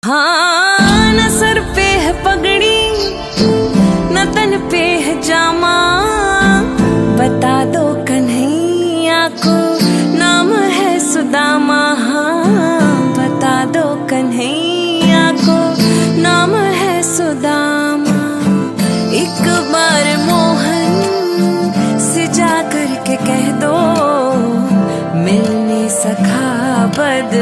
हाँ, न सर पे है पगड़ी न तन पे है जामा, बता दो कन्हैया को नाम है सुदामा। हाँ, बता दो कन्हैया को नाम है सुदामा। एक बार मोहन से जा कर के कह दो मिलने सखा बद